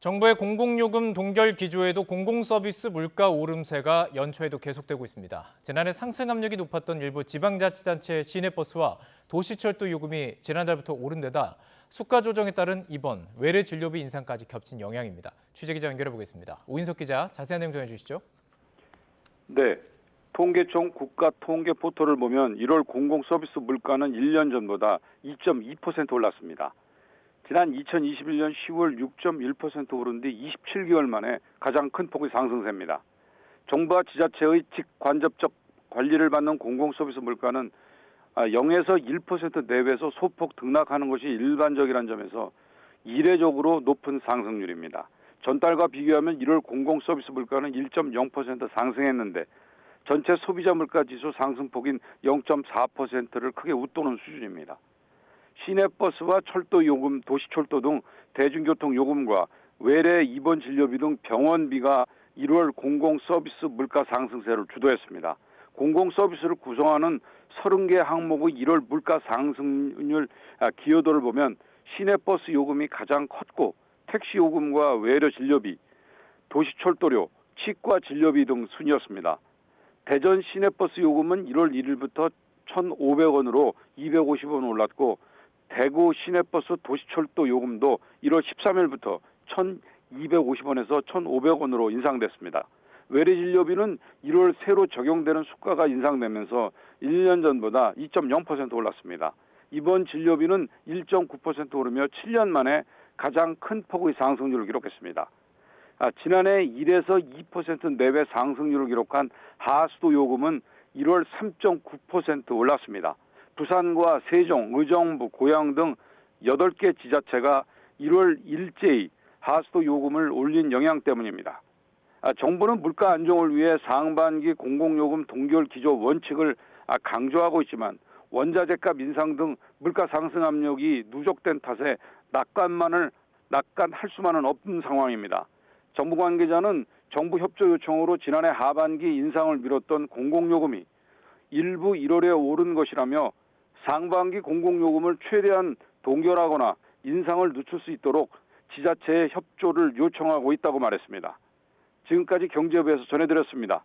정부의 공공요금 동결 기조에도 공공서비스 물가 오름세가 연초에도 계속되고 있습니다. 지난해 상승 압력이 높았던 일부 지방자치단체 시내버스와 도시철도 요금이 지난달부터 오른 데다 수가 조정에 따른 입원, 외래 진료비 인상까지 겹친 영향입니다. 취재기자 연결해 보겠습니다. 오인석 기자, 자세한 내용 전해주시죠. 네, 통계청 국가통계포털을 보면 1월 공공서비스 물가는 1년 전보다 2.2% 올랐습니다. 지난 2021년 10월 6.1% 오른 뒤 27개월 만에 가장 큰 폭의 상승세입니다. 정부와 지자체의 직간접적 관리를 받는 공공서비스 물가는 0에서 1% 내외에서 소폭 등락하는 것이 일반적이라는 점에서 이례적으로 높은 상승률입니다. 전달과 비교하면 1월 공공서비스 물가는 1.0% 상승했는데 전체 소비자 물가 지수 상승폭인 0.4%를 크게 웃도는 수준입니다. 시내버스와 철도 요금, 도시철도 등 대중교통 요금과 외래 입원 진료비 등 병원비가 1월 공공서비스 물가 상승세를 주도했습니다. 공공서비스를 구성하는 30개 항목의 1월 물가 상승률 기여도를 보면 시내버스 요금이 가장 컸고 택시 요금과 외래 진료비, 도시철도료, 치과 진료비 등 순이었습니다. 대전 시내버스 요금은 1월 1일부터 1,500원으로 250원 올랐고 대구 시내버스 도시철도 요금도 1월 13일부터 1,250원에서 1,500원으로 인상됐습니다. 외래 진료비는 1월 새로 적용되는 수가가 인상되면서 1년 전보다 2.0% 올랐습니다. 입원 진료비는 1.9% 오르며 7년 만에 가장 큰 폭의 상승률을 기록했습니다. 지난해 1에서 2% 내외 상승률을 기록한 하수도 요금은 1월 3.9% 올랐습니다. 부산과 세종, 의정부, 고양 등 8개 지자체가 1월 일제히 하수도 요금을 올린 영향 때문입니다. 정부는 물가 안정을 위해 상반기 공공요금 동결 기조 원칙을 강조하고 있지만 원자재값 인상 등 물가 상승 압력이 누적된 탓에 낙관할 수만은 없는 상황입니다. 정부 관계자는 정부 협조 요청으로 지난해 하반기 인상을 미뤘던 공공요금이 일부 1월에 오른 것이라며 상반기 공공요금을 최대한 동결하거나 인상을 늦출 수 있도록 지자체의 협조를 요청하고 있다고 말했습니다. 지금까지 경제부에서 전해드렸습니다.